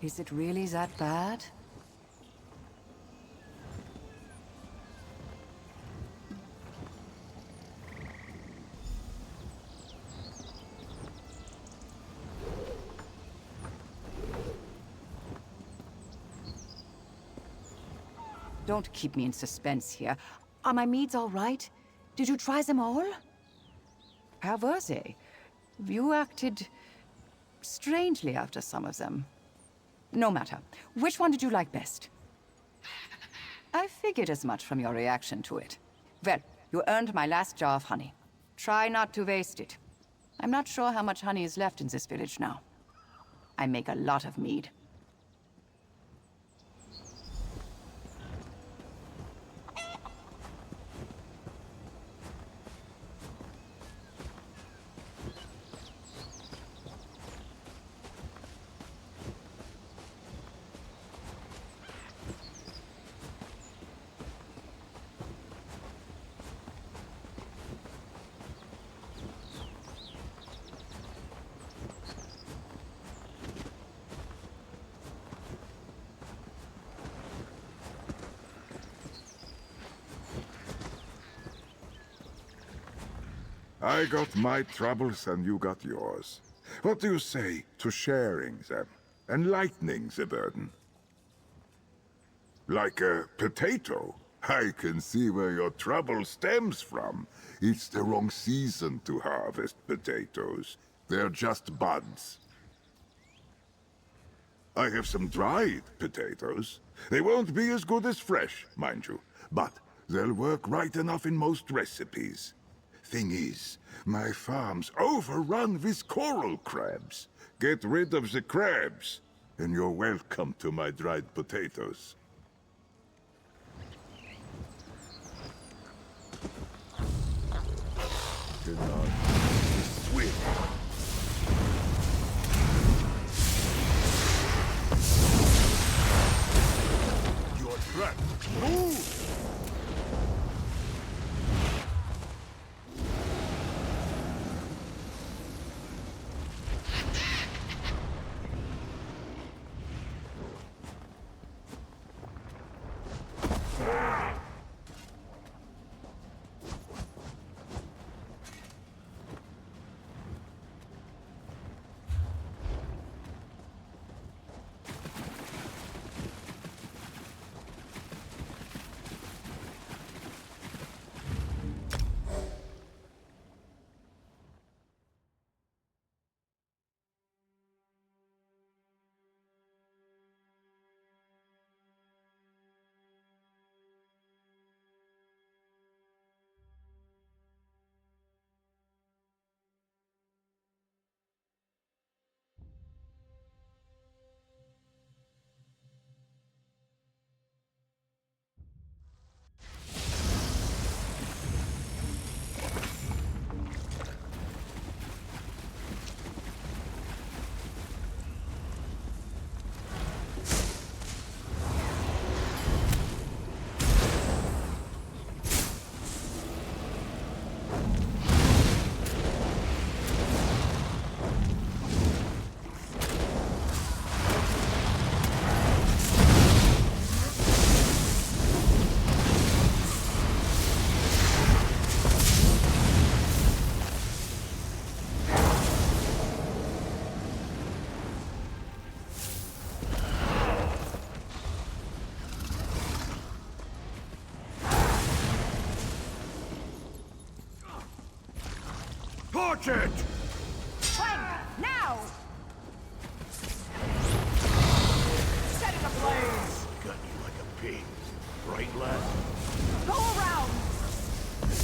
Is it really that bad? Don't keep me in suspense here. Are my meads all right? Did you try them all? How were they? You acted strangely after some of them. No matter. Which one did you like best? I figured as much from your reaction to it. Well, you earned my last jar of honey. Try not to waste it. I'm not sure how much honey is left in this village now. I make a lot of mead. I got my troubles and you got yours. What do you say to sharing them and lightening the burden? Like a potato? I can see where your trouble stems from. It's the wrong season to harvest potatoes. They're just buds. I have some dried potatoes. They won't be as good as fresh, mind you, but they'll work right enough in most recipes. Thing is, my farm's overrun with coral crabs. Get rid of the crabs, and you're welcome to my dried potatoes. Good night. Sweet. You're trapped. Move! Torch it! Fire! Now! Set it ablaze! Got you like a pig. Right, lad? Go around! To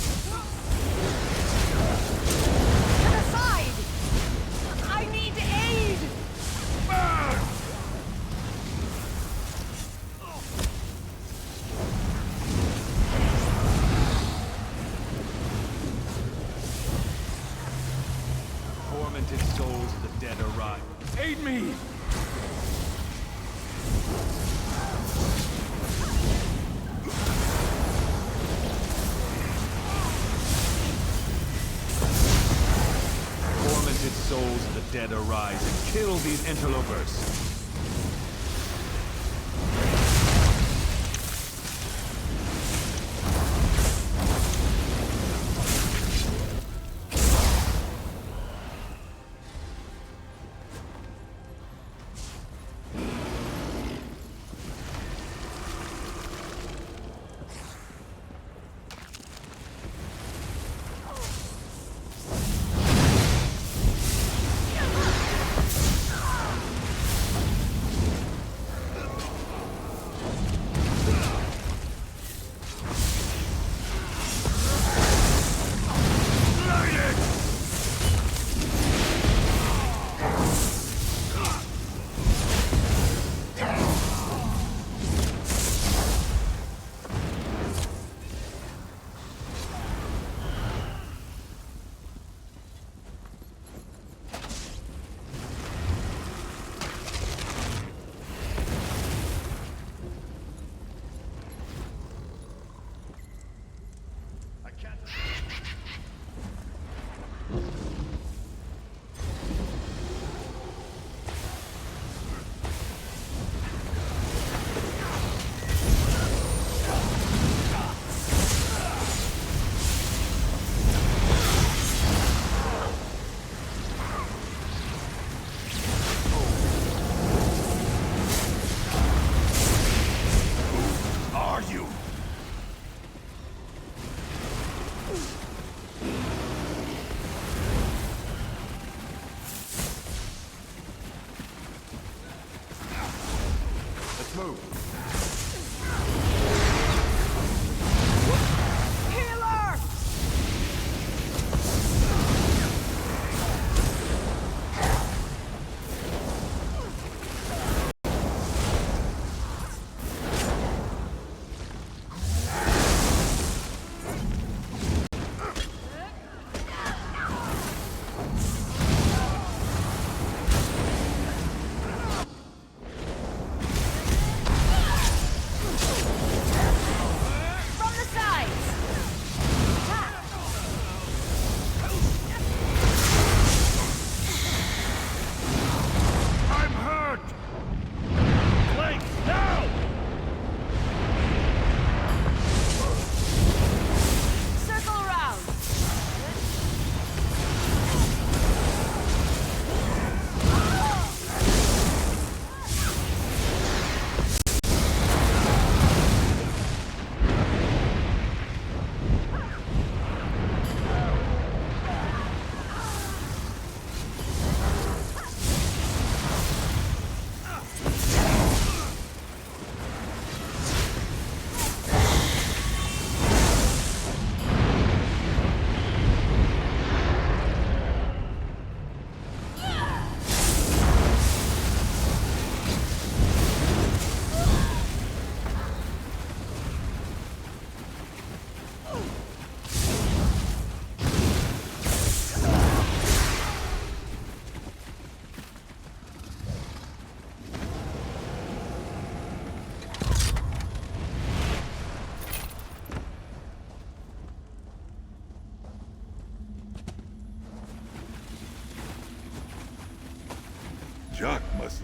the side! I need aid! Burn! Tormented souls of the dead arise. Aid me! Tormented souls of the dead arise and kill these interlopers.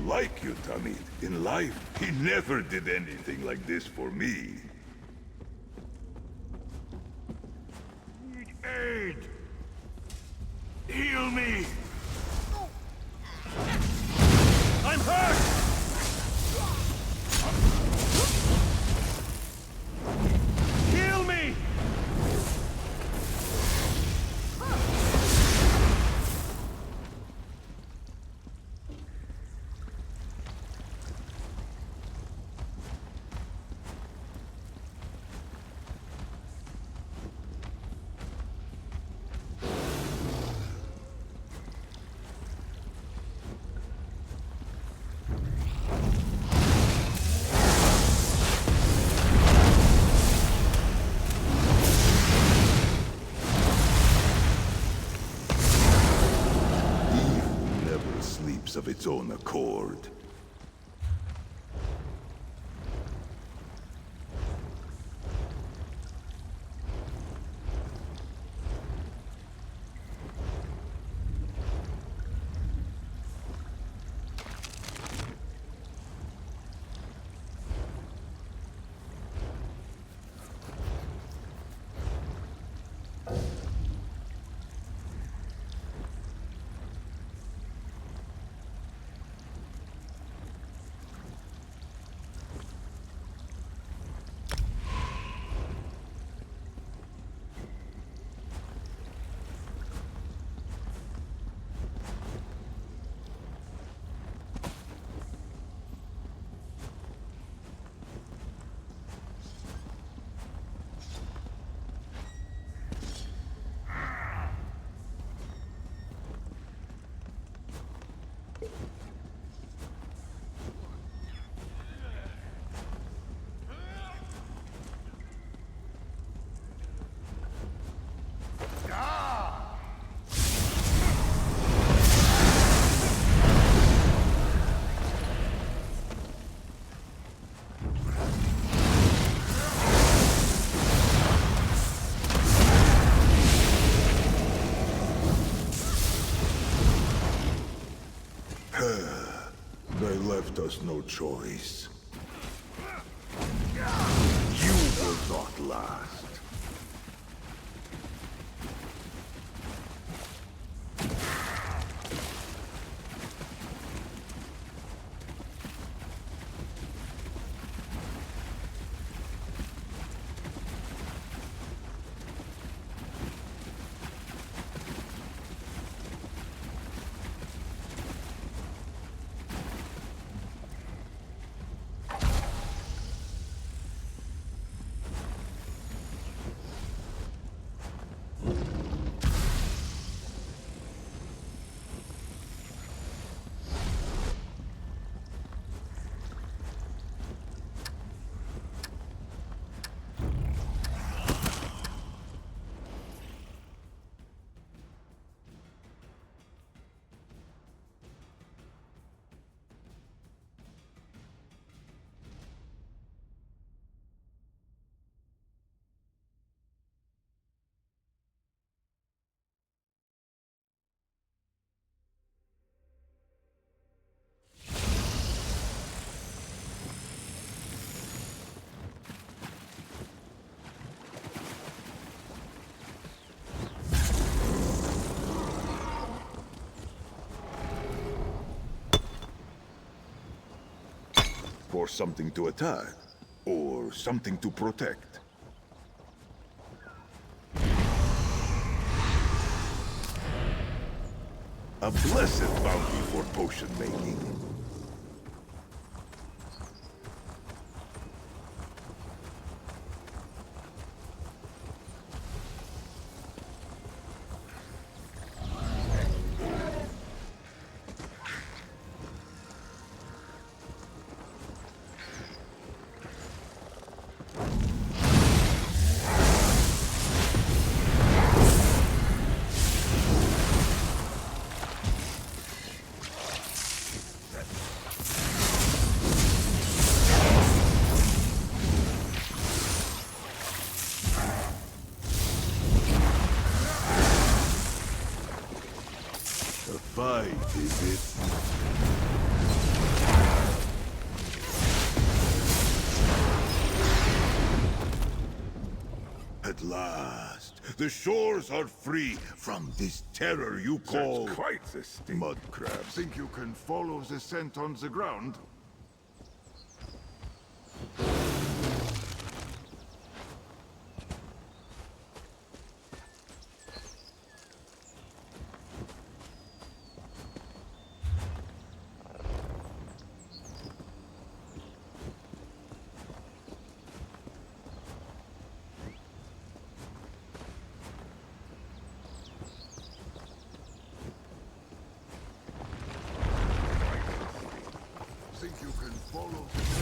like you, Tamid. In life, he never did anything like this for me. Need aid! Heal me! I'm hurt! Heal me! Of its own accord. They left us no choice. You will not last. For something to attack, or something to protect. A blessed bounty for potion making. Fight, is it? At last, the shores are free from this terror you call... That's quite the sting. mud crab. Think you can follow the scent on the ground? Think you can follow the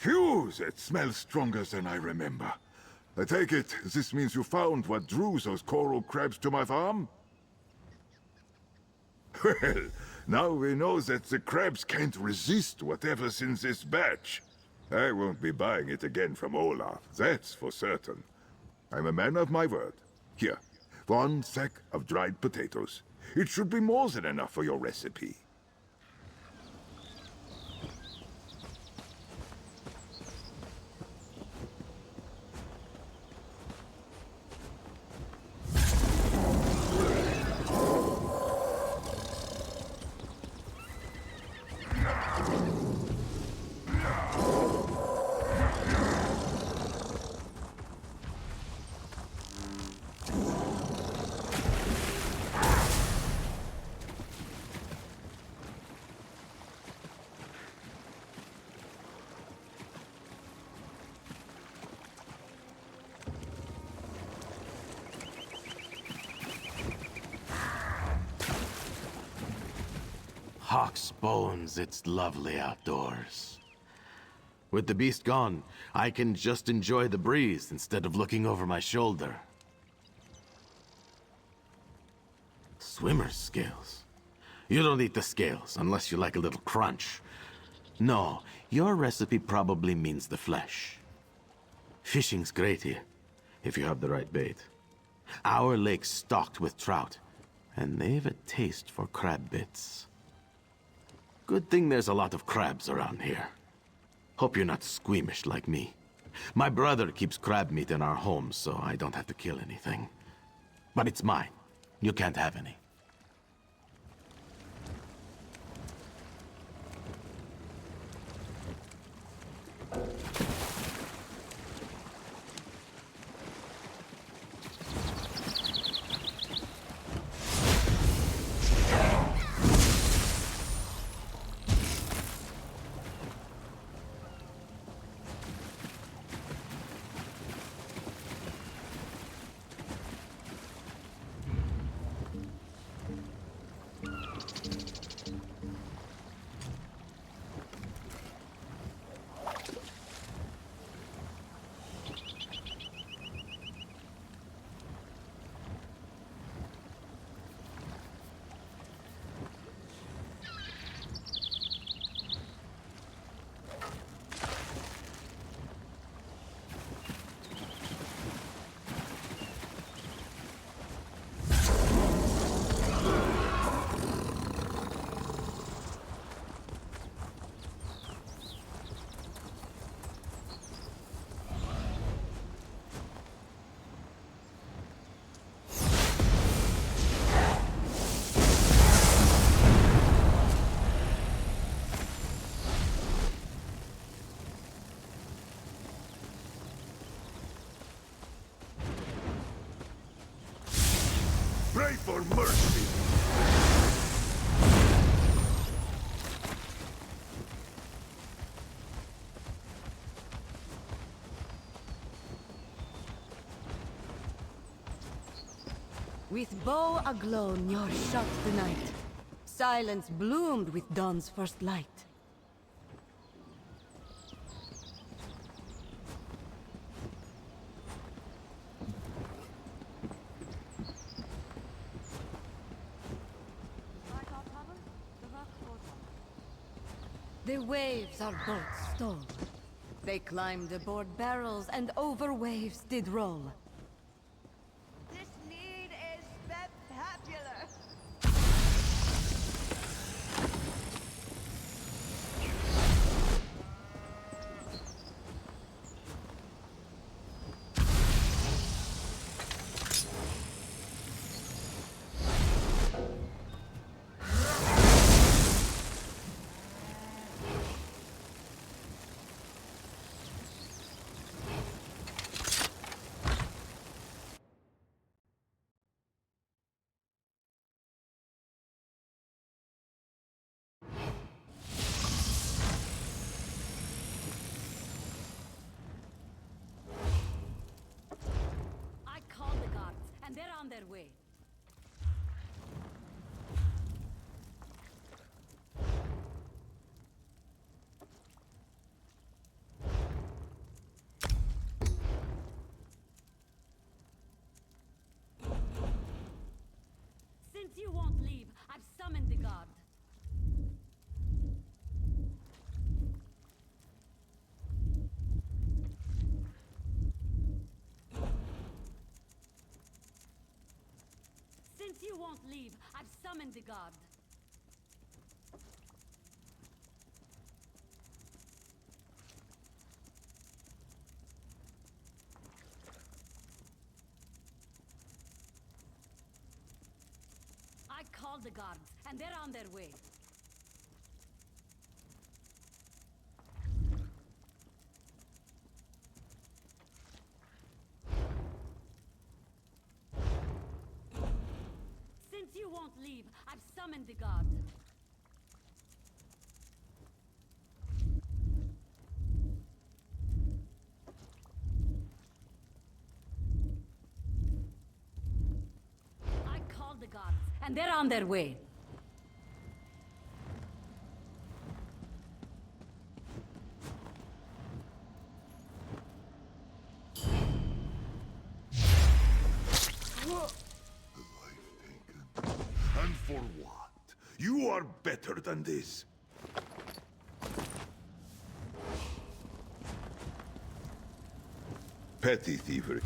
Phew, that smells stronger than I remember. I take it this means you found what drew those coral crabs to my farm? Well, now we know that the crabs can't resist whatever's in this batch. I won't be buying it again from Olaf, that's for certain. I'm a man of my word. Here, 1 sack of dried potatoes. It should be more than enough for your recipe. Hawk's bones, it's lovely outdoors. With the beast gone, I can just enjoy the breeze instead of looking over my shoulder. Swimmer's scales. You don't eat the scales unless you like a little crunch. No, your recipe probably means the flesh. Fishing's great here, if you have the right bait. Our lake's stocked with trout, and they've a taste for crab bits. Good thing there's a lot of crabs around here. Hope you're not squeamish like me. My brother keeps crab meat in our home, so I don't have to kill anything. But it's mine. You can't have any. Pray for mercy! With bow aglow, Njord shut the night. Silence bloomed with dawn's first light. The waves our boats stole. They climbed aboard barrels and over waves did roll. This need is spectacular. I called the guards, and they're on their way. Since you won't leave, I've summoned the guard. Since you won't leave, I've summoned the guard. I called the guards, and they're on their way. Since you won't leave, I've summoned the guard. I called the guards, and they're on their way. Life taken. And for what? You are better than this. Petty thievery.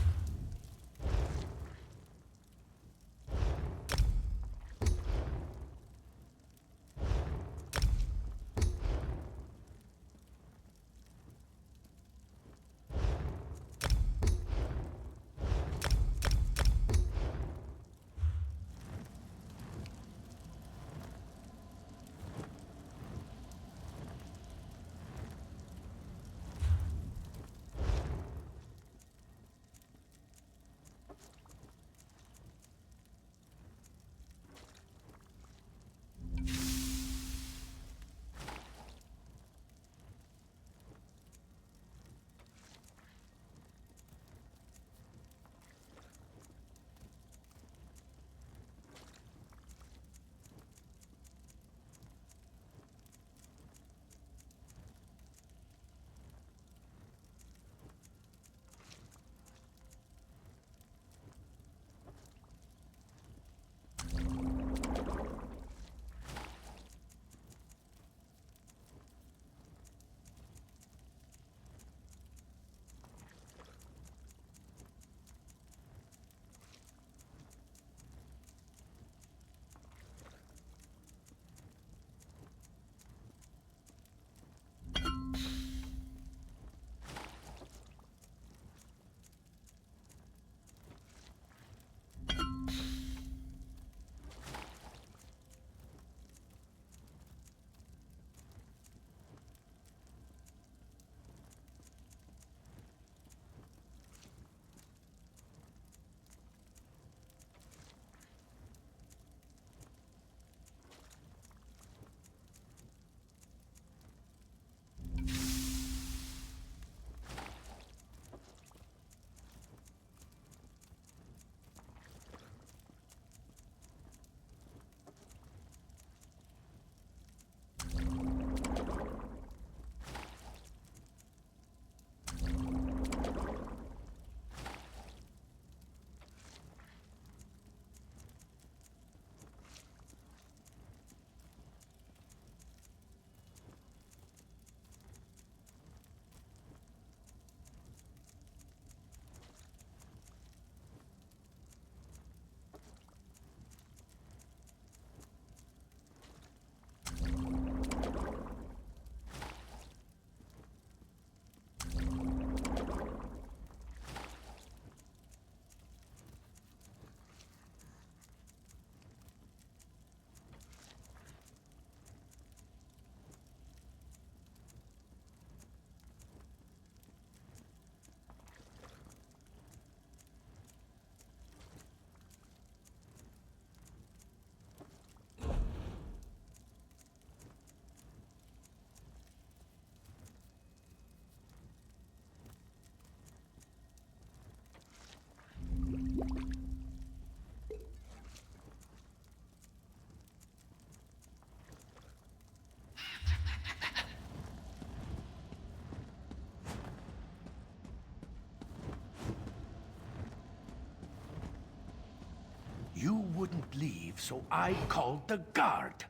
You wouldn't leave, so I called the guard.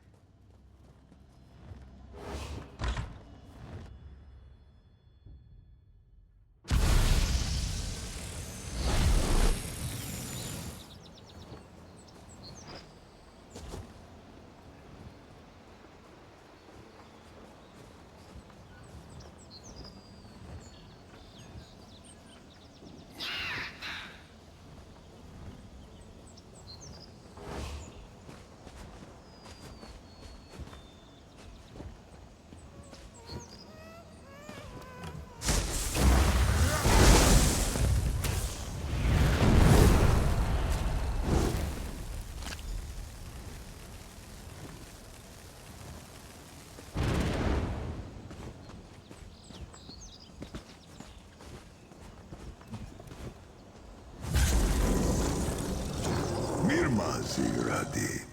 Mirmazi Radit.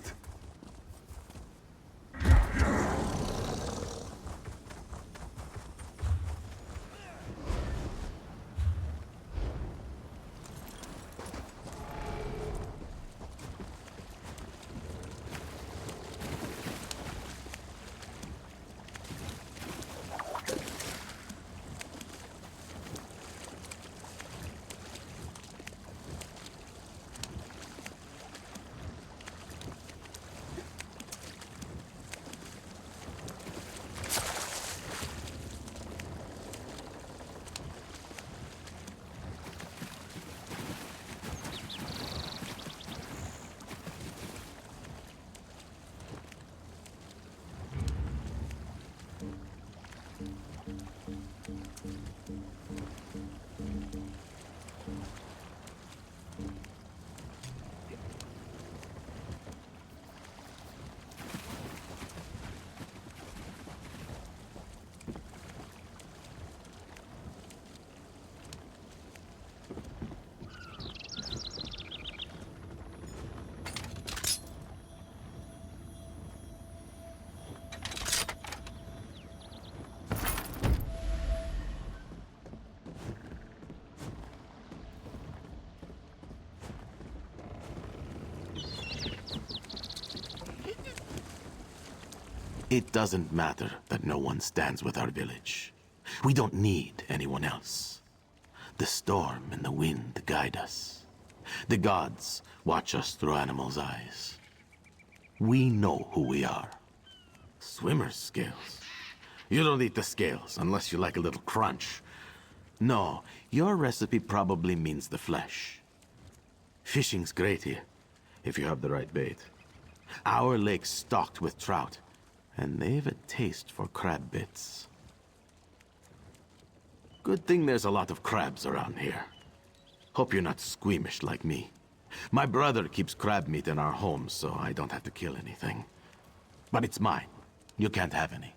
It doesn't matter that no one stands with our village. We don't need anyone else. The storm and the wind guide us. The gods watch us through animals' eyes. We know who we are. Swimmer's scales. You don't eat the scales unless you like a little crunch. No, your recipe probably means the flesh. Fishing's great here, if you have the right bait. Our lake's stocked with trout, and they've a taste for crab bits. Good thing there's a lot of crabs around here. Hope you're not squeamish like me. My brother keeps crab meat in our home, so I don't have to kill anything. But it's mine. You can't have any.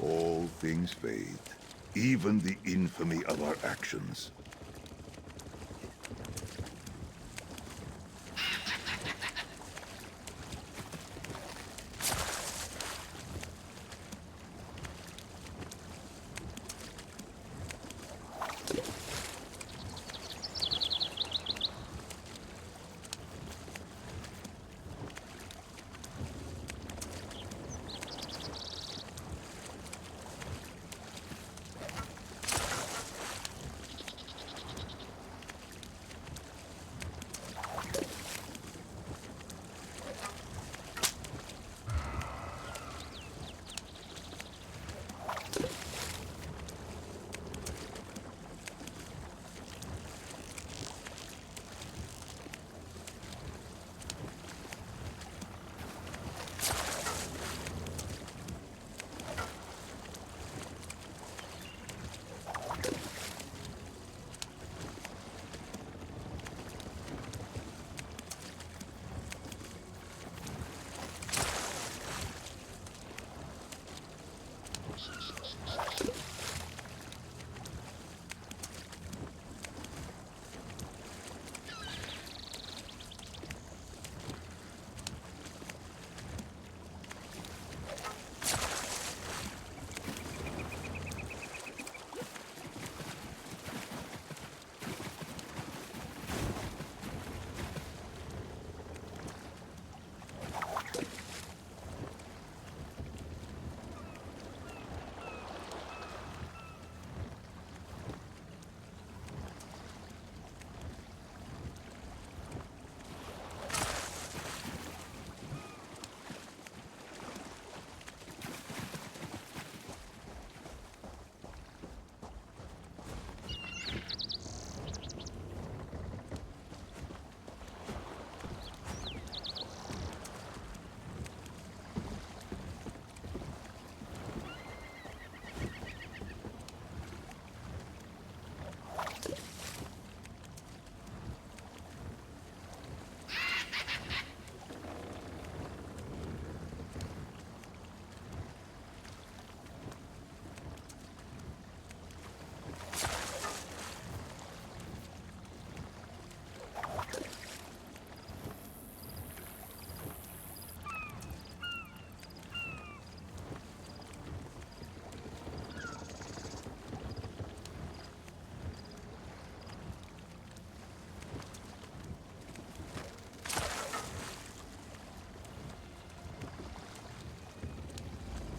All things fade, even the infamy of our actions.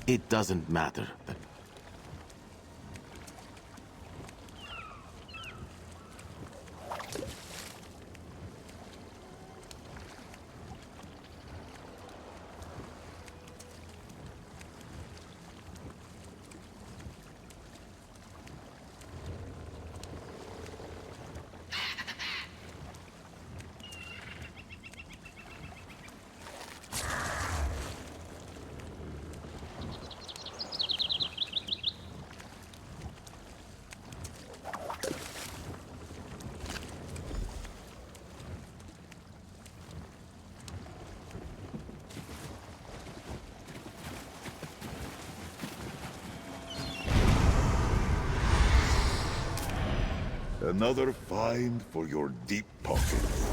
It doesn't matter. Another find for your deep pockets.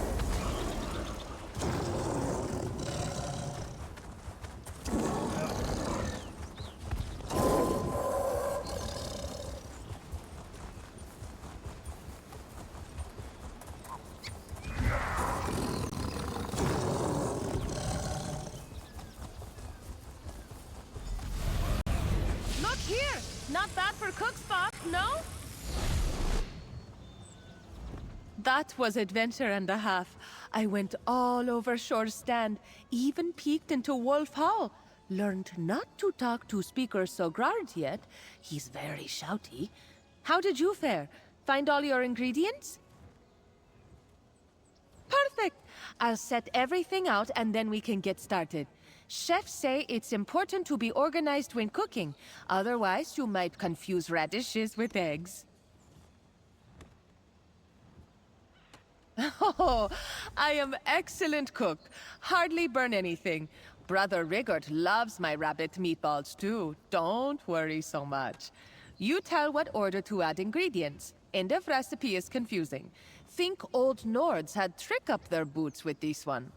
Look here! Not bad for cook spot, no? That was adventure and a half. I went all over Shore's stand, even peeked into Wolf Hall. Learned not to talk to Speaker Sogrard yet. He's very shouty. How did you fare? Find all your ingredients? Perfect! I'll set everything out and then we can get started. Chefs say it's important to be organized when cooking. Otherwise, you might confuse radishes with eggs. Oh, I am excellent cook. Hardly burn anything. Brother Rigord loves my rabbit meatballs too. Don't worry so much. You tell what order to add ingredients. End of recipe is confusing. Think old Nords had trick up their boots with this one.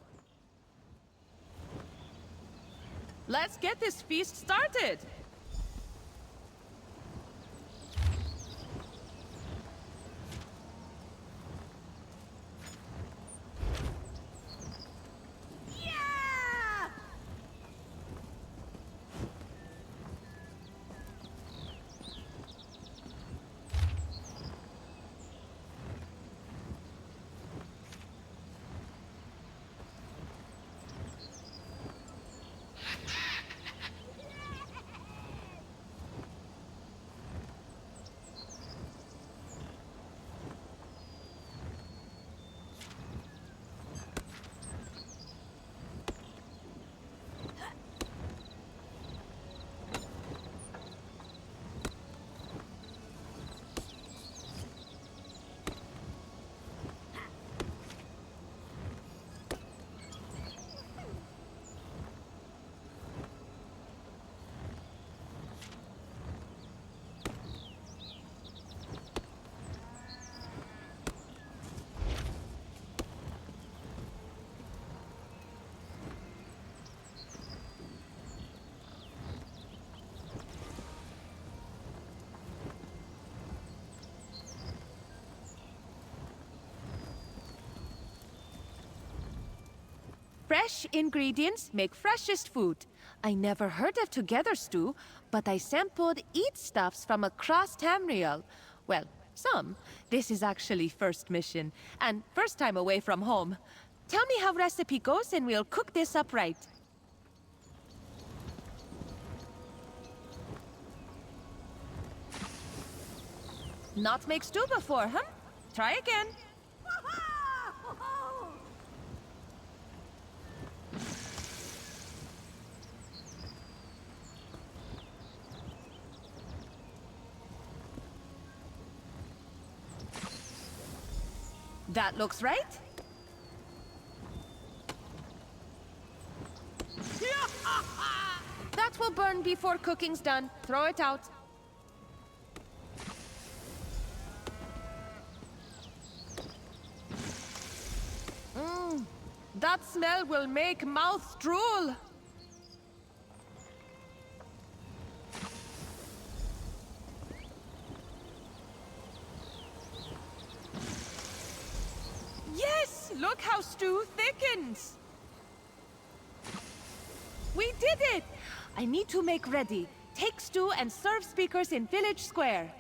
Let's get this feast started! Fresh ingredients make freshest food. I never heard of Together Stew, but I sampled eat stuffs from across Tamriel. Well, some. This is actually first mission, and first time away from home. Tell me how recipe goes and we'll cook this up right. Not make stew before, huh? Try again. That looks right. That will burn before cooking's done. Throw it out. That smell will make mouth drool. Yes! Look how stew thickens! We did it! I need to make ready. Take stew and serve speakers in Village Square.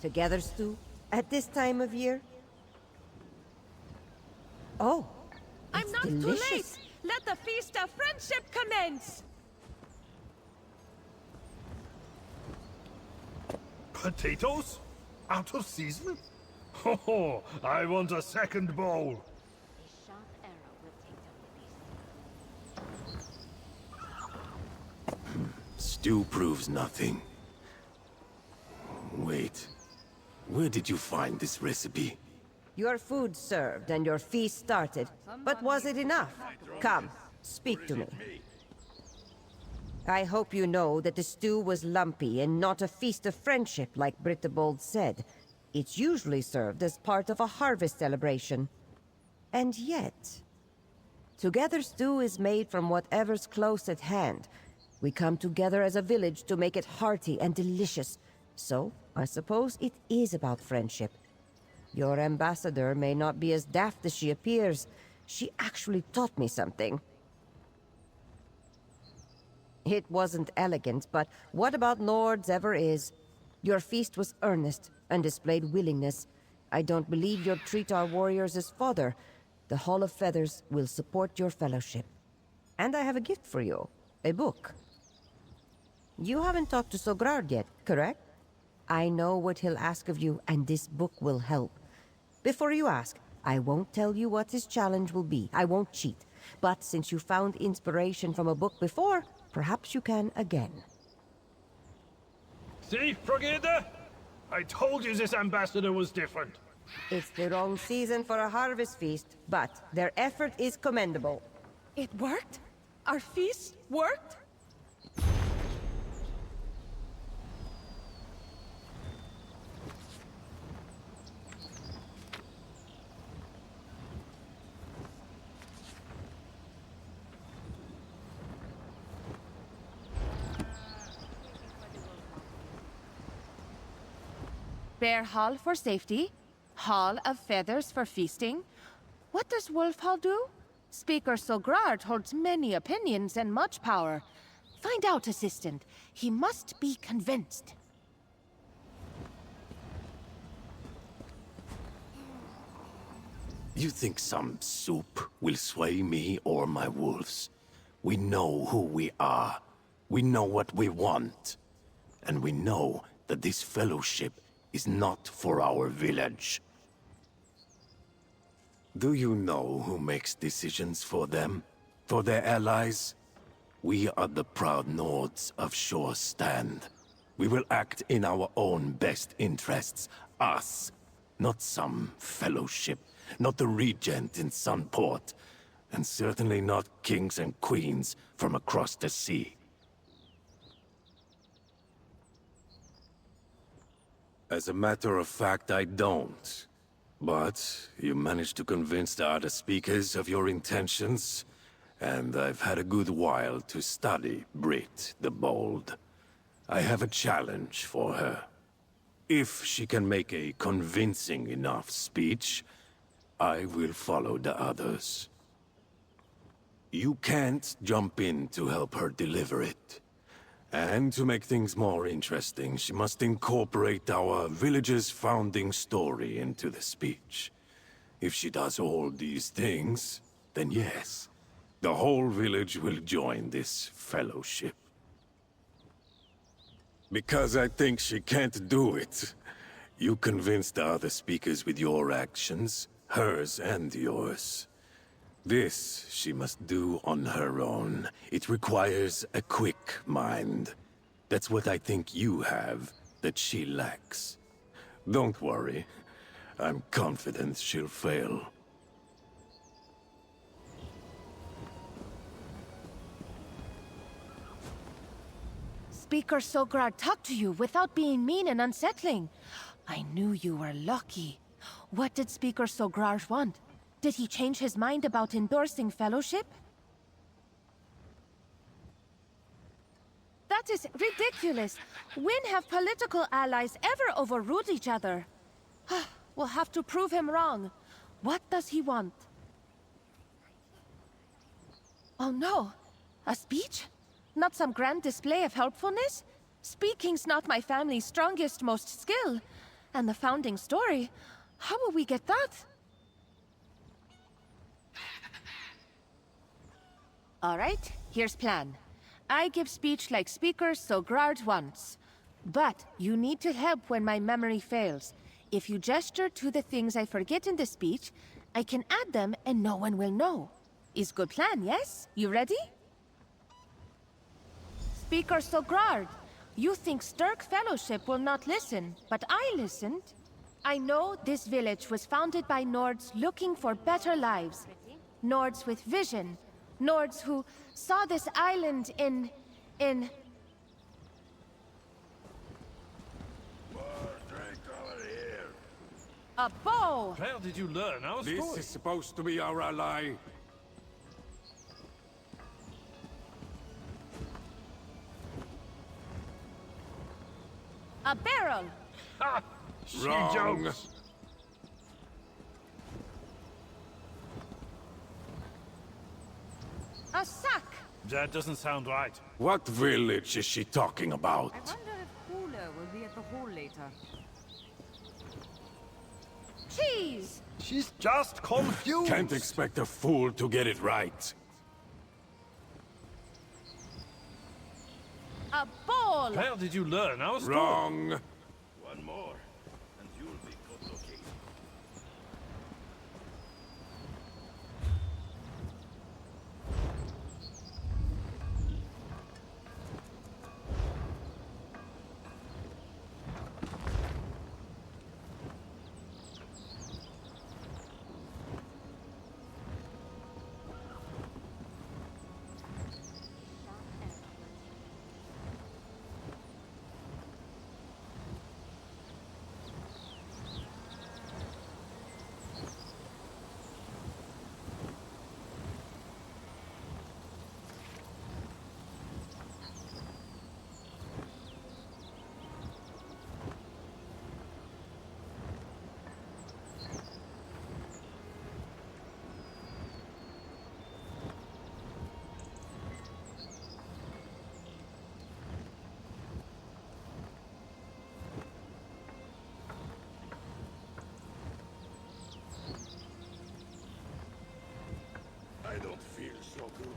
Together, Stu? At this time of year? Oh, I'm it's not delicious. too late! Let the feast of friendship commence! Potatoes? Out of season? Oh, I want a second bowl. A sharp arrow will take down the beast. Stew proves nothing. Wait. Where did you find this recipe? Your food served and your feast started. But was it enough? Come, speak to me. I hope you know that the stew was lumpy and not a feast of friendship like Brittabold said. It's usually served as part of a harvest celebration. And yet... Together stew is made from whatever's close at hand. We come together as a village to make it hearty and delicious. So, I suppose it is about friendship. Your ambassador may not be as daft as she appears. She actually taught me something. It wasn't elegant, but what about Nord's ever is? Your feast was earnest and displayed willingness. I don't believe you'll treat our warriors as fodder. The Hall of Feathers will support your fellowship. And I have a gift for you. A book. You haven't talked to Sogrard yet, correct? I know what he'll ask of you, and this book will help. Before you ask, I won't tell you what his challenge will be. I won't cheat. But since you found inspiration from a book before, perhaps you can again. See, Frogida? I told you this ambassador was different. It's the wrong season for a harvest feast, but their effort is commendable. It worked? Our feast worked? Bear Hall for safety, Hall of Feathers for feasting. What does Wolf Hall do? Speaker Sogrard holds many opinions and much power. Find out, Assistant. He must be convinced. You think some soup will sway me or my wolves? We know who we are. We know what we want. And we know that this fellowship is not for our village. Do you know who makes decisions for them? For their allies? We are the proud Nords of Shore Stand. We will act in our own best interests. Us. Not some fellowship. Not the regent in Sunport. And certainly not kings and queens from across the sea. As a matter of fact, I don't. But you managed to convince the other speakers of your intentions, and I've had a good while to study Brit the Bold. I have a challenge for her. If she can make a convincing enough speech, I will follow the others. You can't jump in to help her deliver it. And to make things more interesting, she must incorporate our village's founding story into the speech. If she does all these things, then yes, the whole village will join this fellowship. Because I think she can't do it. You convinced the other speakers with your actions, hers and yours. This she must do on her own. It requires a quick mind. That's what I think you have, that she lacks. Don't worry. I'm confident she'll fail. Speaker Sograr talk to you without being mean and unsettling. I knew you were lucky. What did Speaker Sograr want? Did he change his mind about endorsing fellowship? That is ridiculous. When have political allies ever overruled each other? We'll have to prove him wrong. What does he want? Oh no! A speech? Not some grand display of helpfulness? Speaking's not my family's strongest, most skill. And the founding story? How will we get that? Alright, here's plan. I give speech like Speaker Sogrard wants. But you need to help when my memory fails. If you gesture to the things I forget in the speech, I can add them and no one will know. Is good plan, yes? You ready? Speaker Sogrard, you think Sturk Fellowship will not listen, but I listened. I know this village was founded by Nords looking for better lives. Nords with vision. Nords who saw this island in... A bow! Where did you learn our This story? is supposed to be our ally. A barrel! Ha! She Wrong. jokes. A sack! That doesn't sound right. What village is she talking about? I wonder if Hula will be at the hall later. Cheese! She's just confused. Can't expect a fool to get it right. A bowl! Where did you learn our story? Wrong. One more, and you'll be good looking. I don't feel so good.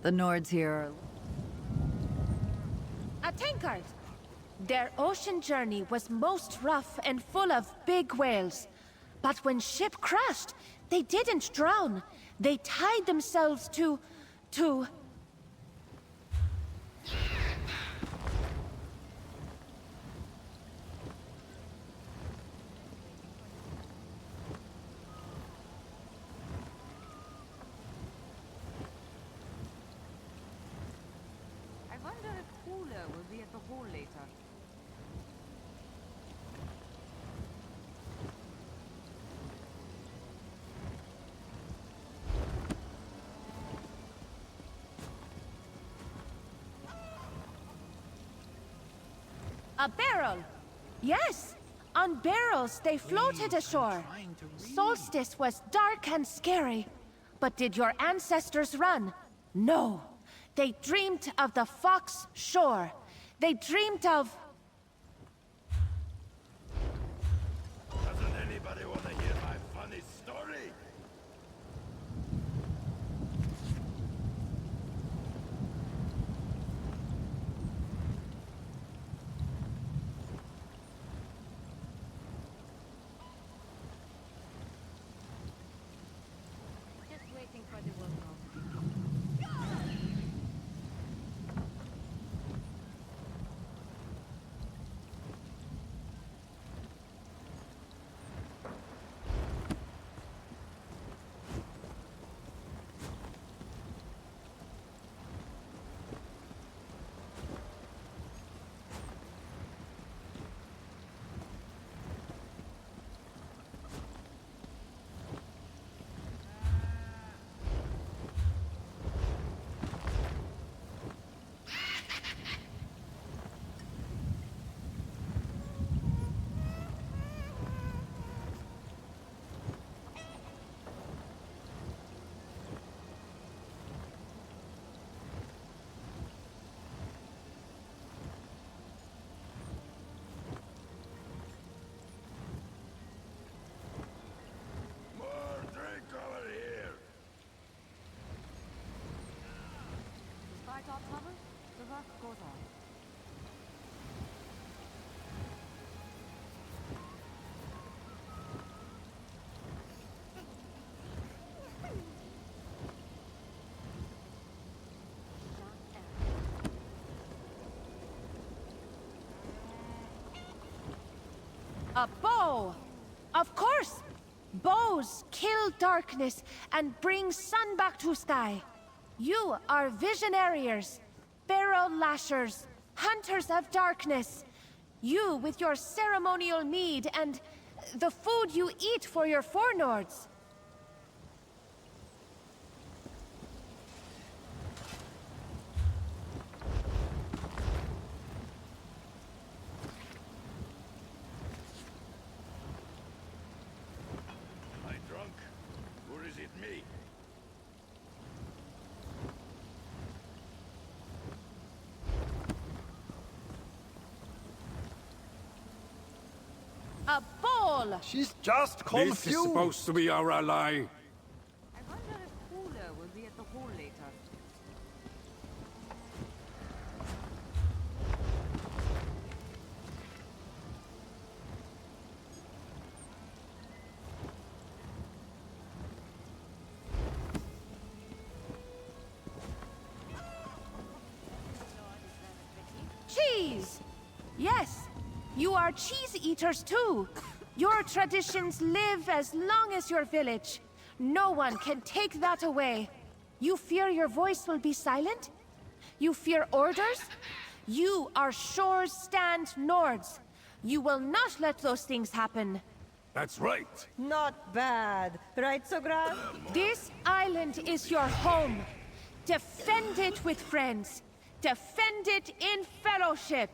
The Nords here. A tankard! Their ocean journey was most rough and full of big whales. But when ship crashed, they didn't drown. They tied themselves to... I wonder if Hula will be at the hall later. A barrel! Yes! On barrels, they floated ashore. Solstice was dark and scary. But did your ancestors run? No. They dreamed of the Fox Shore. They dreamed of... Doesn't anybody want to hear my funny story? Just waiting for the welcome. More drink over here. Despite our troubles, the work goes on. A bow! Of course! Bows kill darkness and bring sun back to sky. You are visionariers, barrel lashers, hunters of darkness. You with your ceremonial mead and the food you eat for your forenords. Am I drunk? Or is it me? A bowl! She's just confused. This is supposed to be our ally. I wonder if Cooler will be at the hall later. Cheese! Yes, you are cheese eaters too. Your traditions live as long as your village. No one can take that away. You fear your voice will be silent? You fear orders? You are Shore's Stand Nords. You will not let those things happen. That's right. Not bad. Right, Sogran? This island is your home. Defend it with friends. Defend it in fellowship.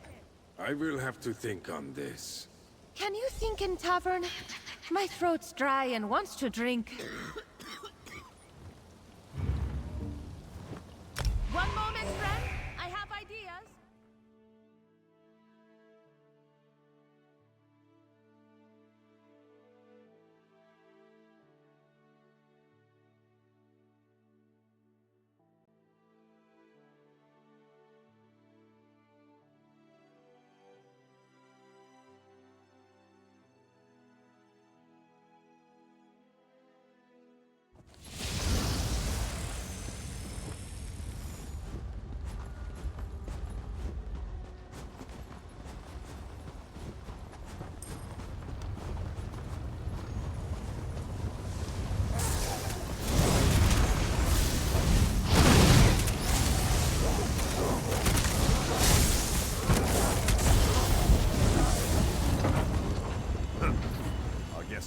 I will have to think on this. Can you think in tavern? My throat's dry and wants to drink. One moment, friend. I have ideas.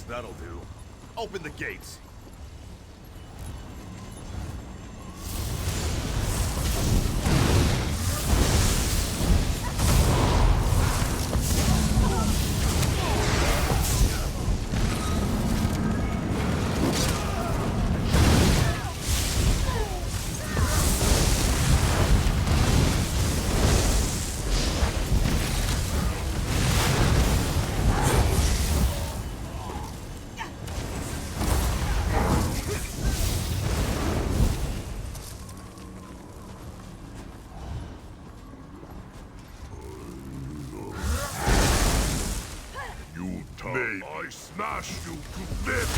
That'll do. Open the gates. I smash you to bits!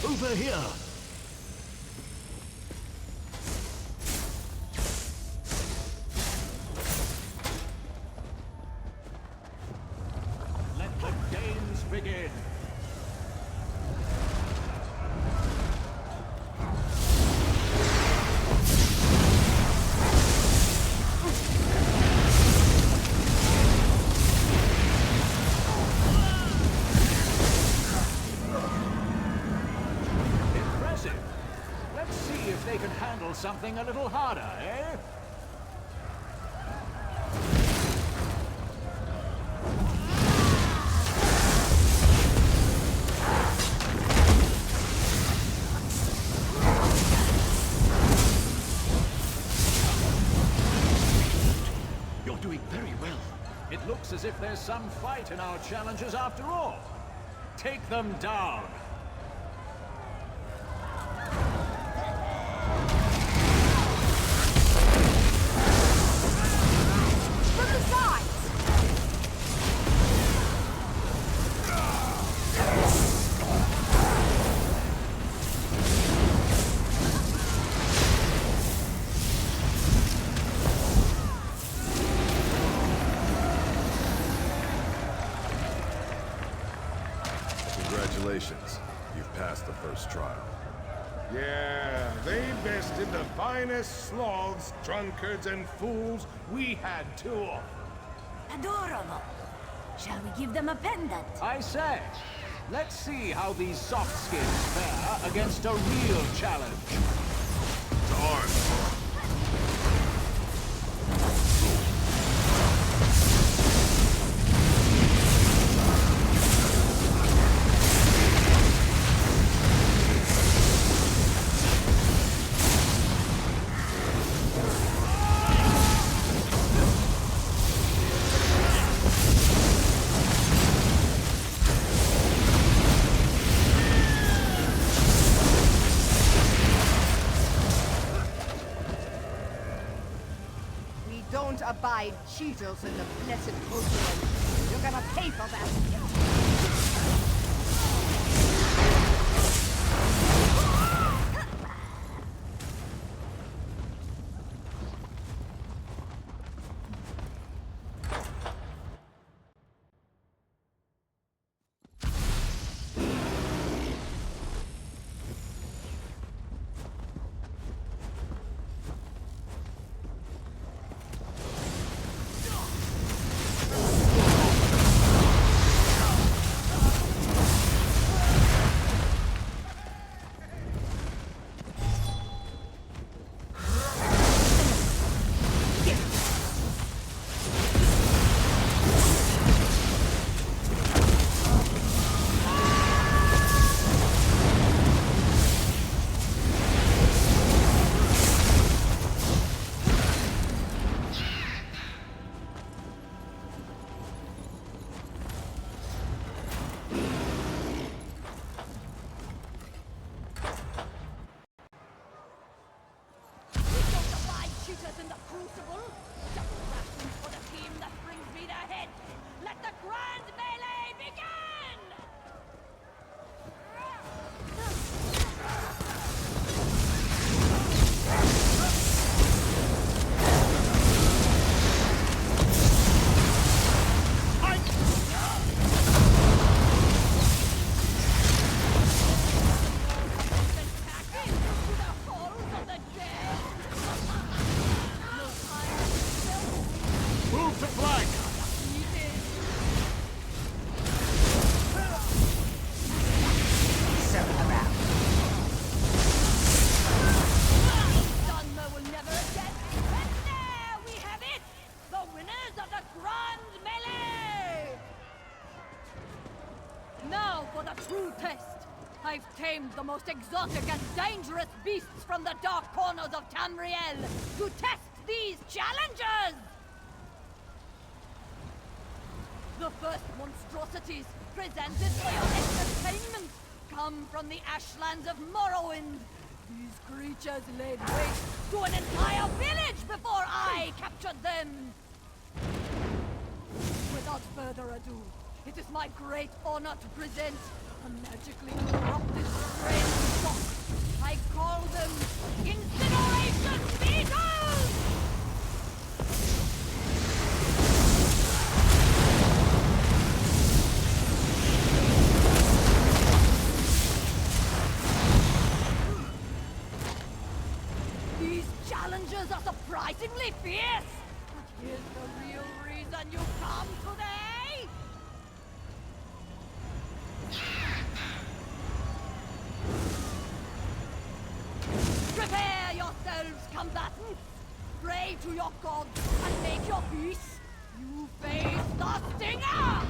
Over here! Let the games begin! Impressive! Let's see if they can handle something a little harder, eh? You're doing very well. It looks as if there's some fight in our challenges after all. Take them down! From the sides! Congratulations. You've passed the first trial. Yeah, they bested the finest sloths, drunkards, and fools we had to offer. Adorable. Shall we give them a pendant? I say, let's see how these soft skins fare against a real challenge. Time. We don't abide cheaters in the blessed ocean. You're gonna pay for that. true test. I've tamed the most exotic and dangerous beasts from the dark corners of Tamriel to test these challenges! The first monstrosities presented for your entertainment come from the ashlands of Morrowind. These creatures laid waste to an entire village before I captured them! Without further ado, it is my great honor to present a magically corrupted strange stock. I call them Incineration Beetles! These challenges are surprisingly fierce! But here's the real reason you come today! Prepare yourselves, combatants! Pray to your gods and make your peace! You face the Stinger!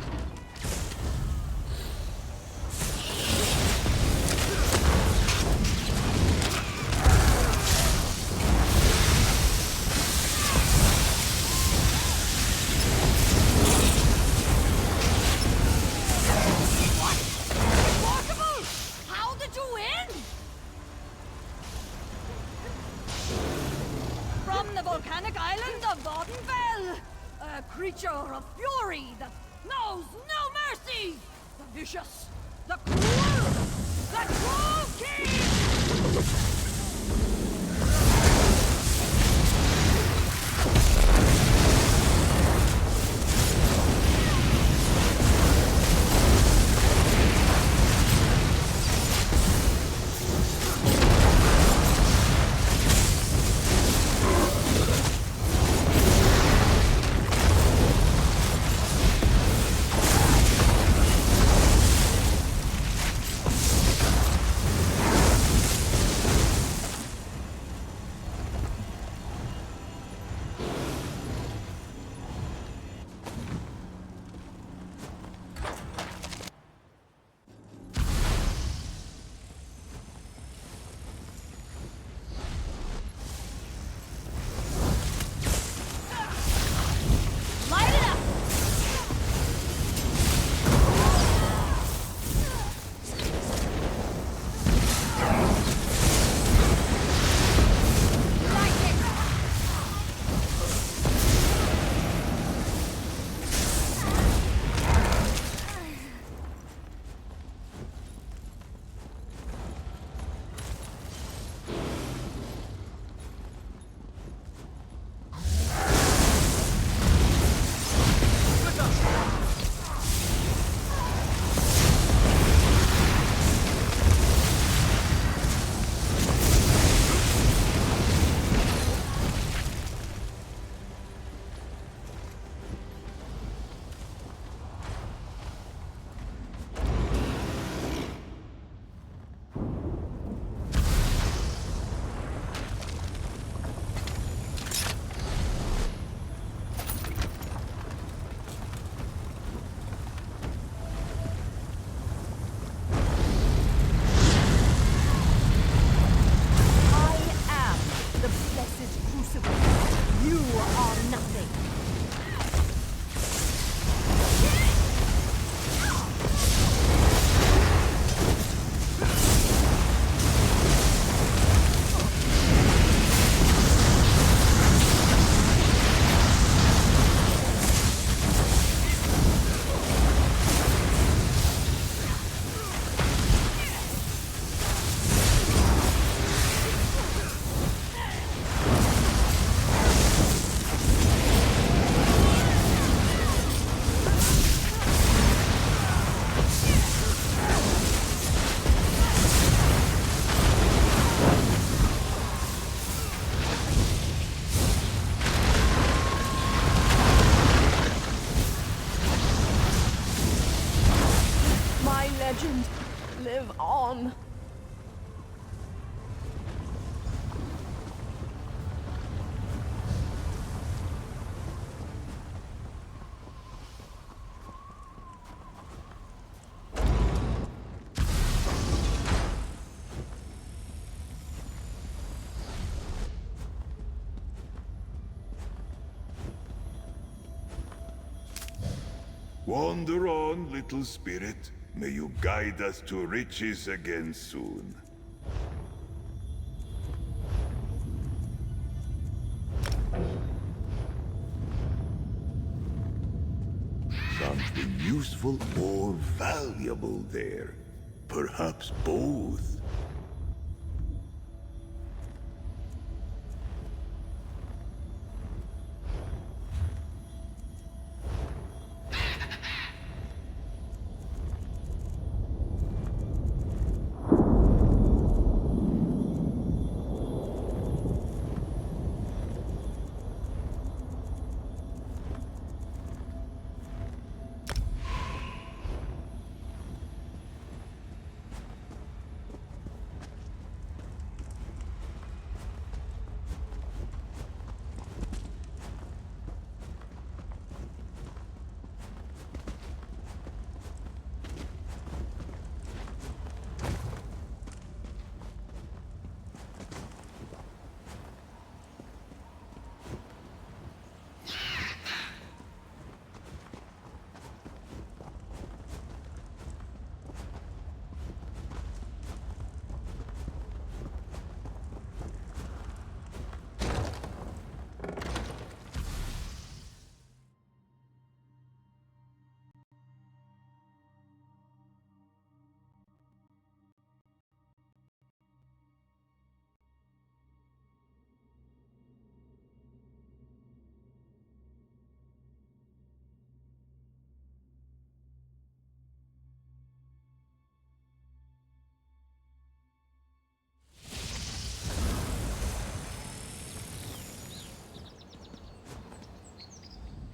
From the volcanic island of Vardenfell! A creature of fury that knows no mercy! The vicious, the cruel, the cruel king! Legend, live on. Wander on, little spirit. May you guide us to riches again soon. Something useful or valuable there. Perhaps both.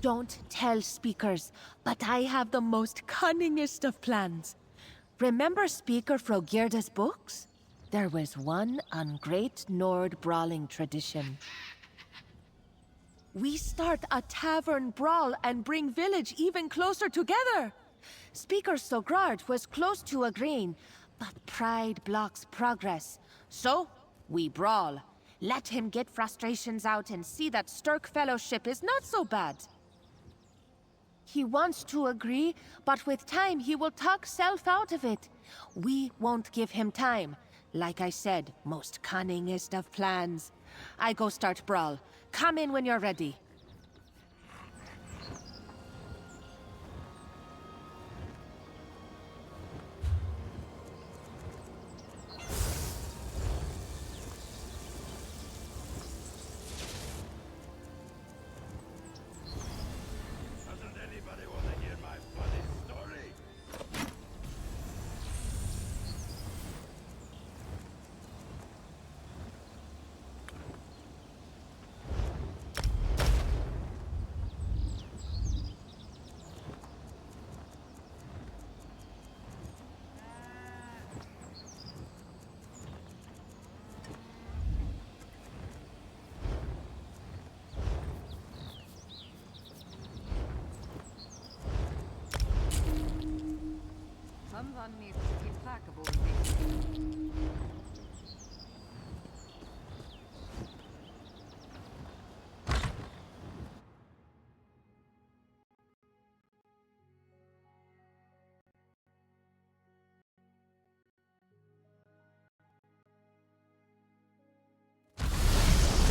Don't tell speakers, but I have the most cunningest of plans. Remember Speaker Frogirda's books? There was one on Great Nord brawling tradition. We start a tavern brawl and bring village even closer together. Speaker Sogrard was close to agreeing, but pride blocks progress. So, we brawl. Let him get frustrations out and see that Sturk Fellowship is not so bad. He wants to agree, but with time he will talk self out of it. We won't give him time. Like I said, most cunningest of plans. I go start brawl. Come in when you're ready. Someone needs to be implacable in this.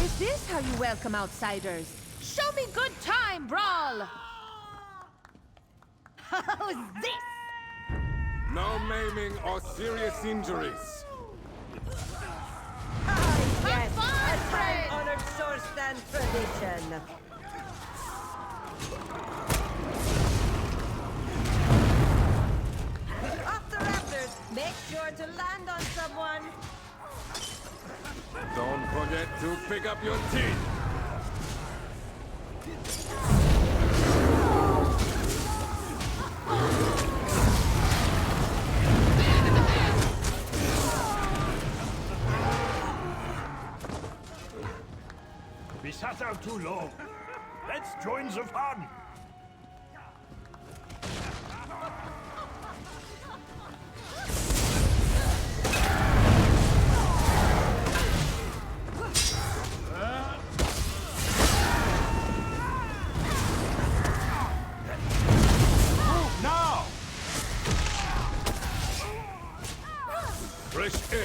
Is this how you welcome outsiders? Show me good time, brawl! How's this? No maiming or serious injuries. Yes, fun, a friend! time-honored source and tradition. Up the rafters, make sure to land on someone. Don't forget to pick up your teeth. We sat out too long. Let's join the fun.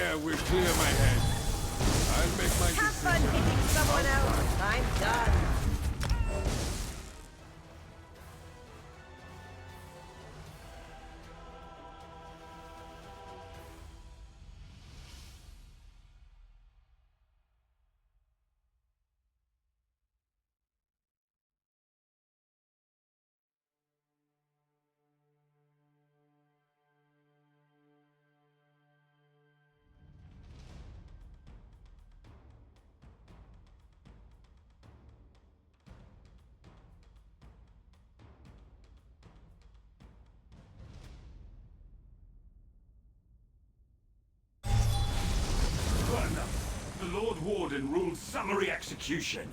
Yeah, we'll clear my head. I'll make my Have fun decision. hitting someone else. I'm done. The Lord Warden rules summary execution.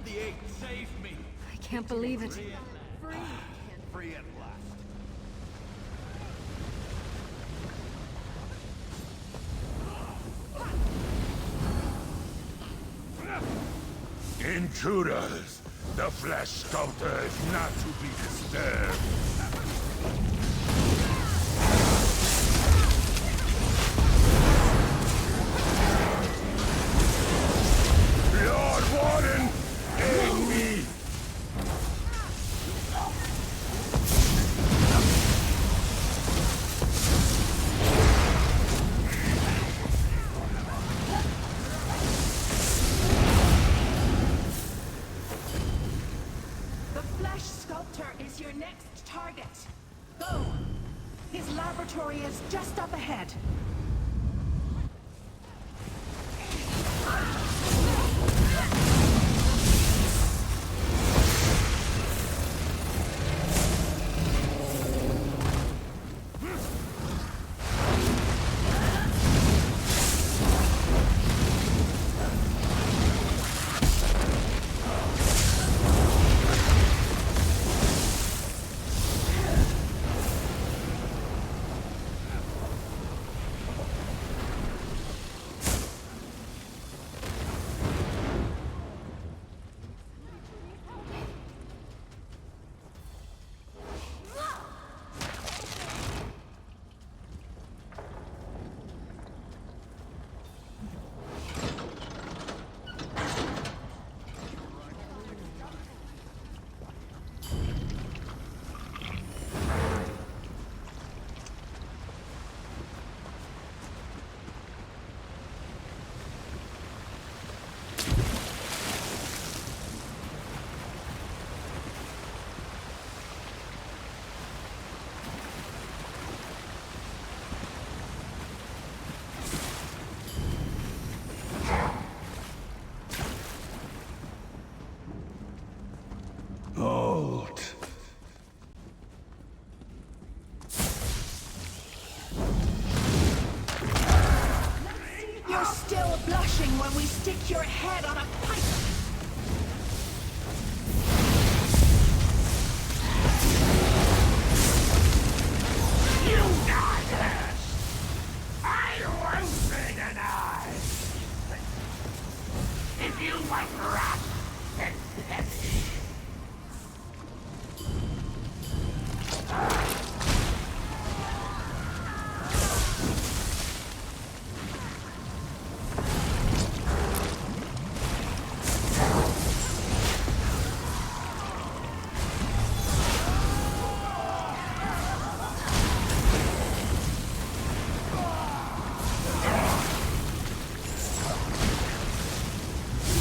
The egg saved me. I can't believe it. Free at last. Intruders! The Flesh Sculptor is not to be disturbed. Lord Warden, aid me! The Flesh Sculptor is your next target. Go! His laboratory is just up ahead. You're still blushing when we stick your head on a pike. You daughters! I won't say deny! If you want wrath, then perish!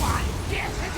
One gets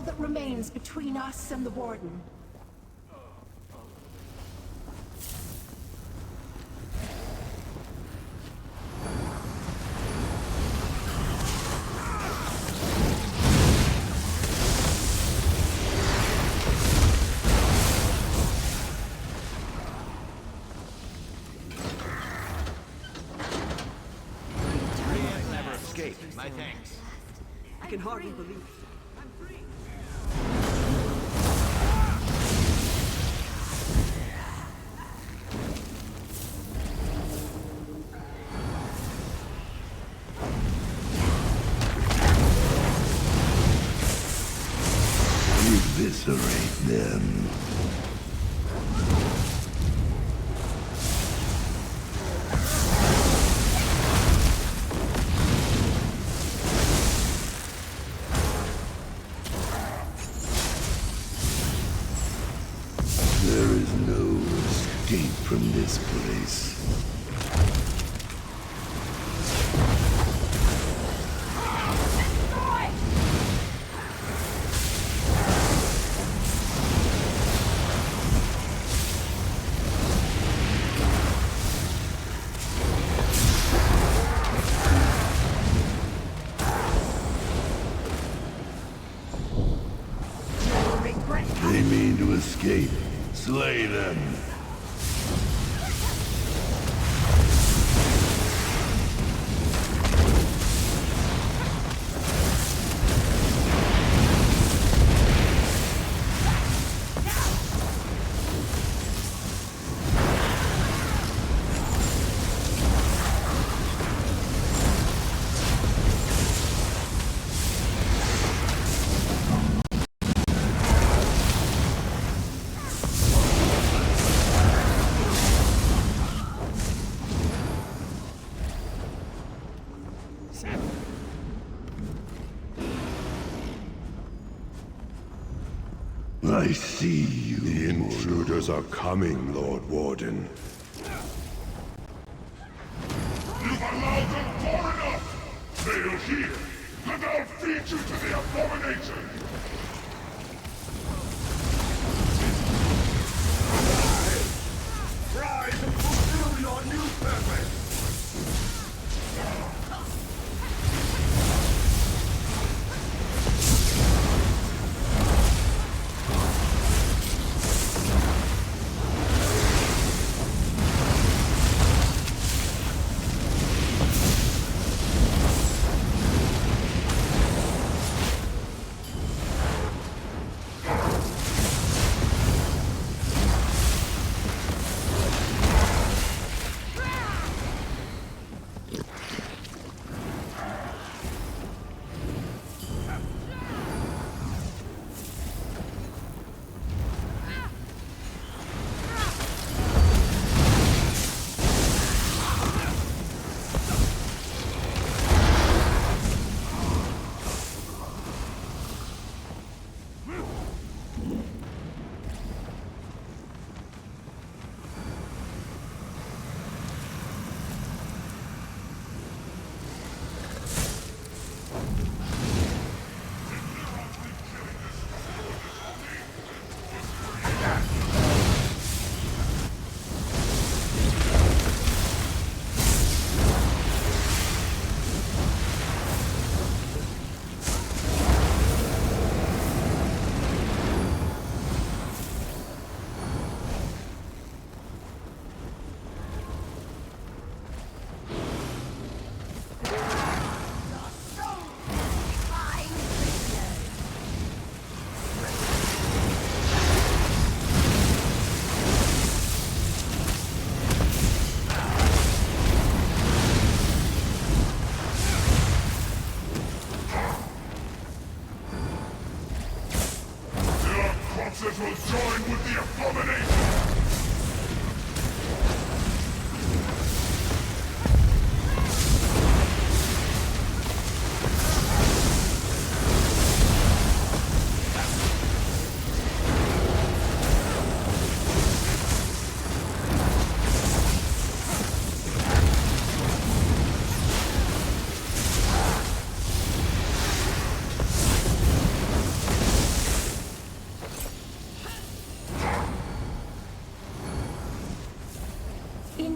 all that remains between us and the Warden. My thanks. I can hardly believe it. Eviscerate them. There is no escape from this place. They mean to escape. Slay them. I see you. The intruders are coming, Lord Warden. You've allowed them far enough! They'll hear, and I'll feed you to the abomination! Rise and fulfill your new purpose!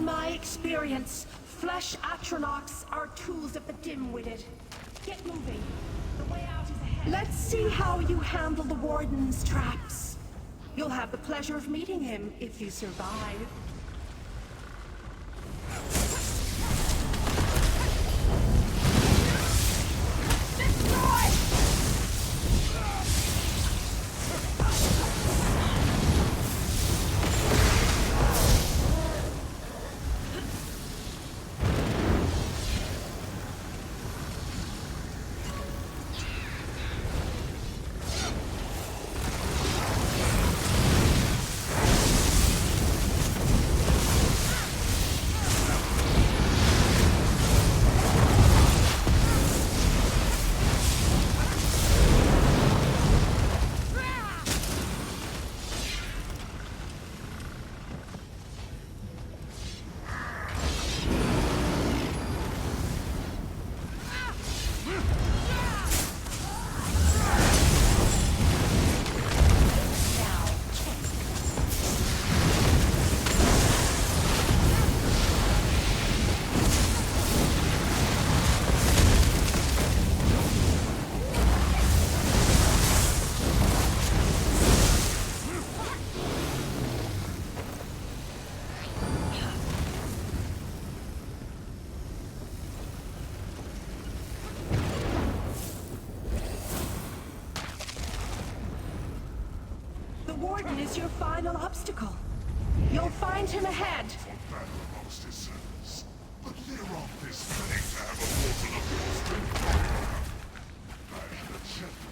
my experience, flesh atronachs are tools of the dim-witted. Get moving. The way out is ahead. Let's see how you handle the Warden's traps. You'll have the pleasure of meeting him if you survive. The Warden is your final obstacle. You'll find him ahead. Battle amongst his servants. But they're off this thing to have a mortal of your strength. I had a gentleman.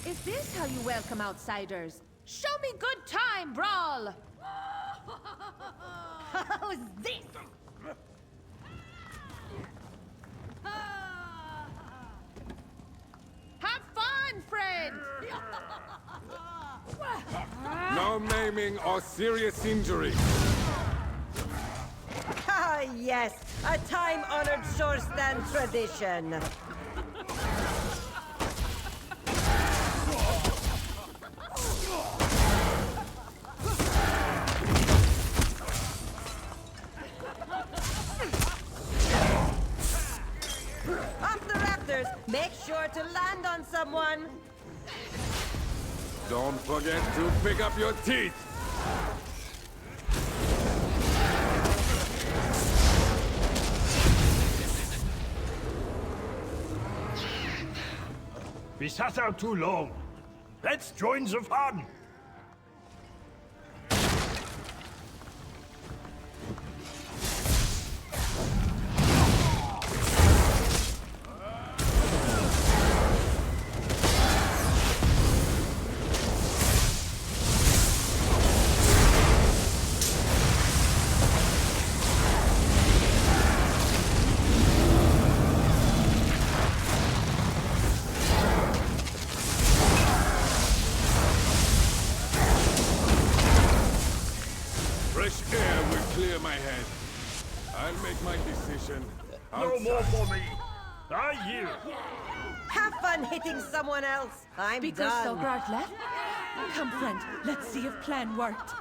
Is this how you welcome outsiders? Show me good time, Brawl! How's this? Have fun, friend! No maiming or serious injury. Ah, yes, a time-honored Shorestand tradition. Up the rafters! Make sure to land on someone! Don't forget to pick up your teeth. We sat out too long. Let's join the fun! Fresh air will clear my head. I'll make my decision. No more for me. I yield. Have fun hitting someone else. I'm Because done. Sogard left? Come, friend, let's see if plan worked.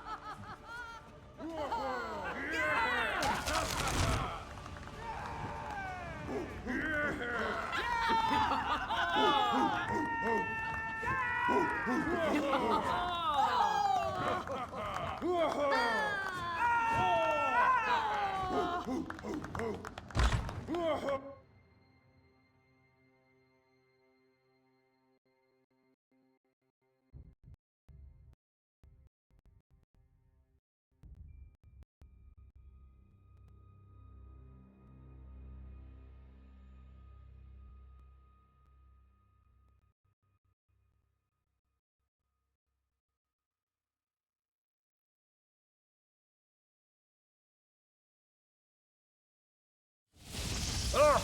Oh,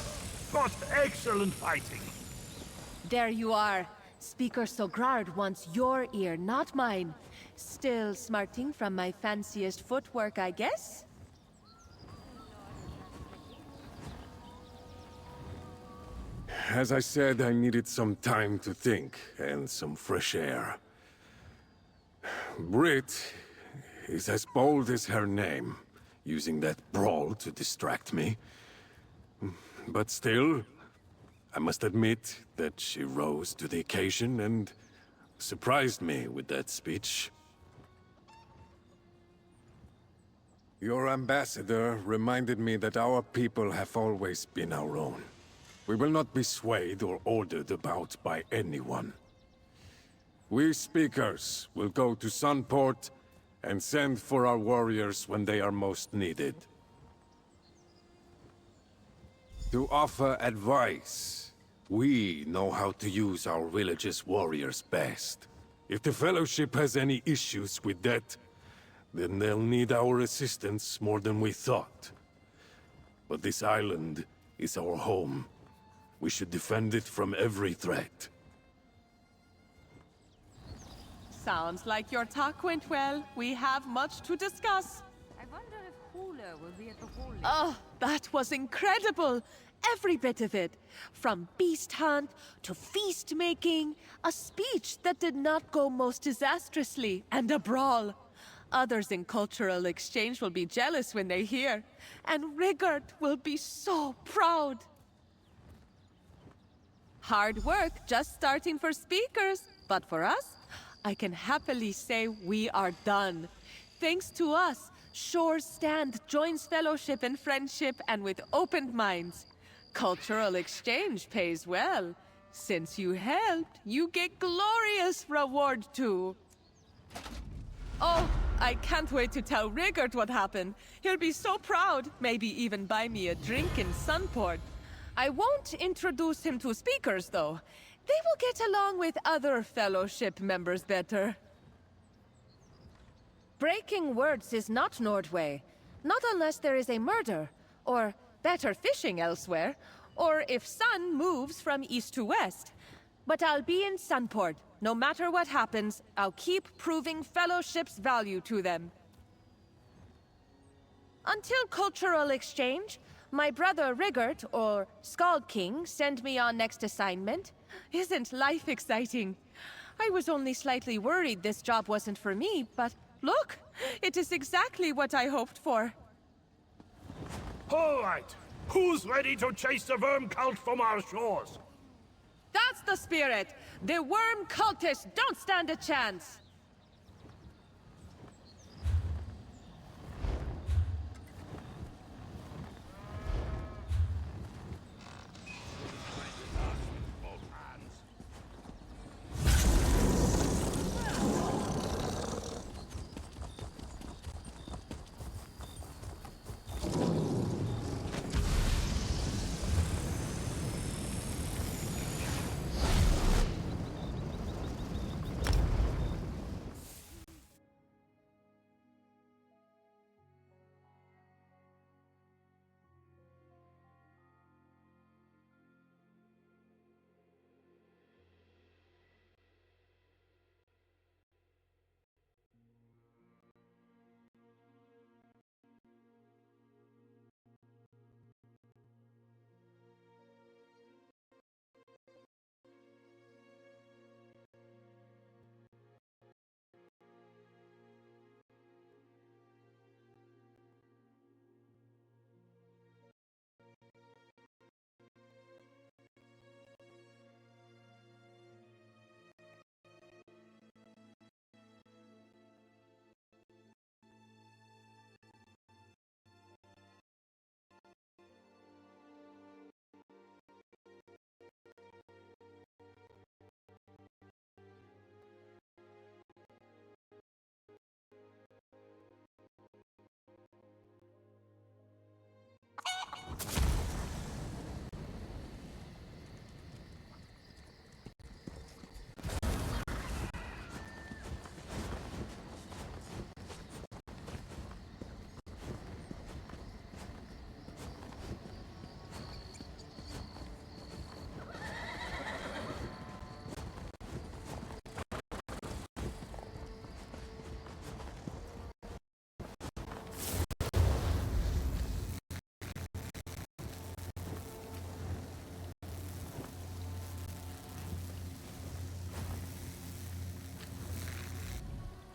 what excellent fighting! There you are. Speaker Sogrard wants your ear, not mine. Still smarting from my fanciest footwork, I guess? As I said, I needed some time to think, and some fresh air. Brit is as bold as her name, using that brawl to distract me. But still, I must admit that she rose to the occasion and surprised me with that speech. Your ambassador reminded me that our people have always been our own. We will not be swayed or ordered about by anyone. We speakers will go to Sunport and send for our warriors when they are most needed. To offer advice, we know how to use our village's warriors best. If the Fellowship has any issues with that, then they'll need our assistance more than we thought. But this island is our home. We should defend it from every threat. Sounds like your talk went well. We have much to discuss. I wonder if Hula will be at the Hall. Oh, that was incredible! Every bit of it. From beast hunt to feast making, a speech that did not go most disastrously, and a brawl. Others in cultural exchange will be jealous when they hear, and Rigard will be so proud. Hard work just starting for speakers, but for us, I can happily say we are done. Thanks to us, Shore's Stand joins fellowship and friendship and with opened minds. Cultural exchange pays well. Since you helped, you get glorious reward too. Oh, I can't wait to tell Rigard what happened. He'll be so proud, maybe even buy me a drink in Sunport. I won't introduce him to speakers, though. They will get along with other fellowship members better. Breaking words is not Nordway. Not unless there is a murder, or better fishing elsewhere, or if sun moves from east to west. But I'll be in Sunport. No matter what happens, I'll keep proving fellowship's value to them. Until cultural exchange, my brother Rigard, or Skald King, sent me on next assignment. Isn't life exciting? I was only slightly worried this job wasn't for me, but look, it is exactly what I hoped for. All right. Who's ready to chase the worm cult from our shores? That's the spirit! The worm cultists don't stand a chance!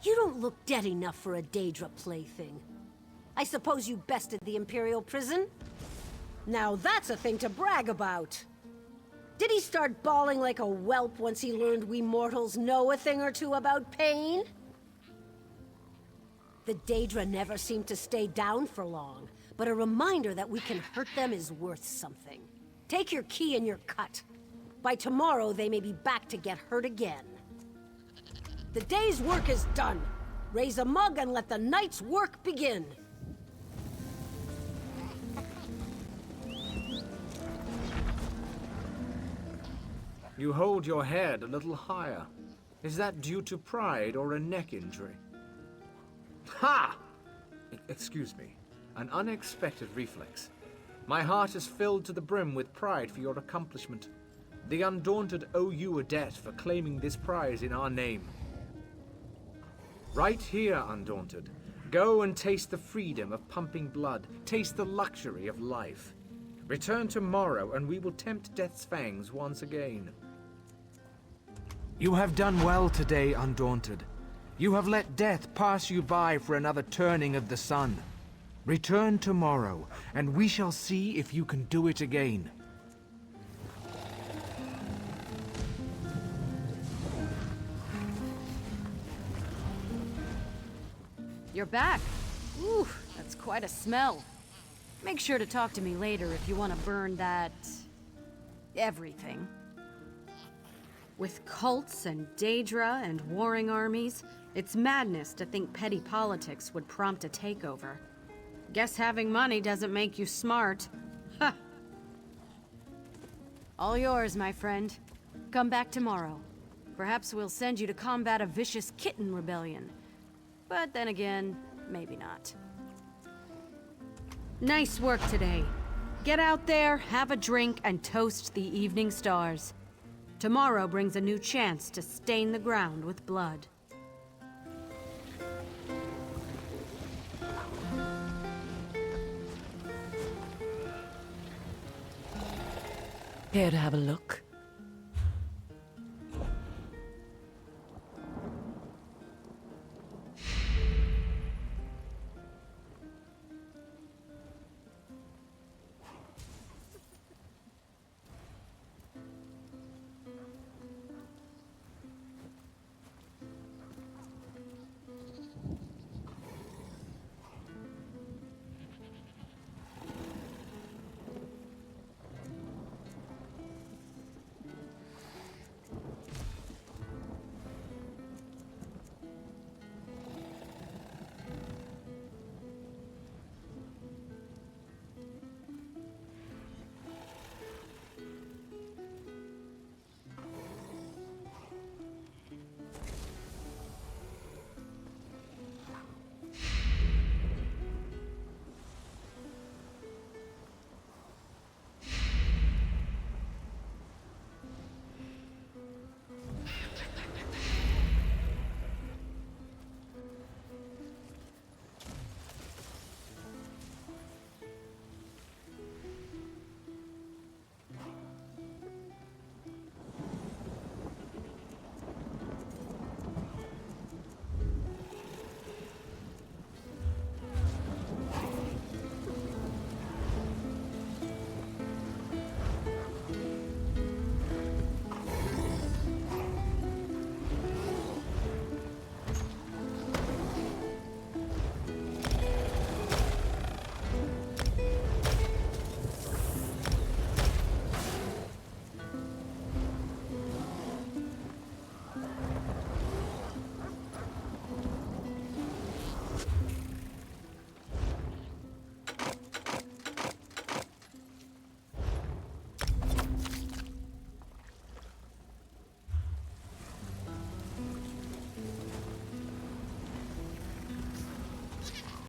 You don't look dead enough for a Daedra plaything. I suppose you bested the Imperial prison? Now that's a thing to brag about. Did he start bawling like a whelp once he learned we mortals know a thing or two about pain? The Daedra never seem to stay down for long, but a reminder that we can hurt them is worth something. Take your key and your cut. By tomorrow, they may be back to get hurt again. The day's work is done. Raise a mug and let the night's work begin. You hold your head a little higher. Is that due to pride or a neck injury? Ha! Excuse me. An unexpected reflex. My heart is filled to the brim with pride for your accomplishment. The Undaunted owe you a debt for claiming this prize in our name. Right here, Undaunted. Go and taste the freedom of pumping blood. Taste the luxury of life. Return tomorrow and we will tempt Death's fangs once again. You have done well today, Undaunted. You have let death pass you by for another turning of the sun. Return tomorrow, and we shall see if you can do it again. You're back. Ooh, that's quite a smell. Make sure to talk to me later if you want to burn that... everything. With cults and Daedra and warring armies, it's madness to think petty politics would prompt a takeover. Guess having money doesn't make you smart. Ha! All yours, my friend. Come back tomorrow. Perhaps we'll send you to combat a vicious kitten rebellion. But then again, maybe not. Nice work today. Get out there, have a drink, and toast the evening stars. Tomorrow brings a new chance to stain the ground with blood. Care to have a look?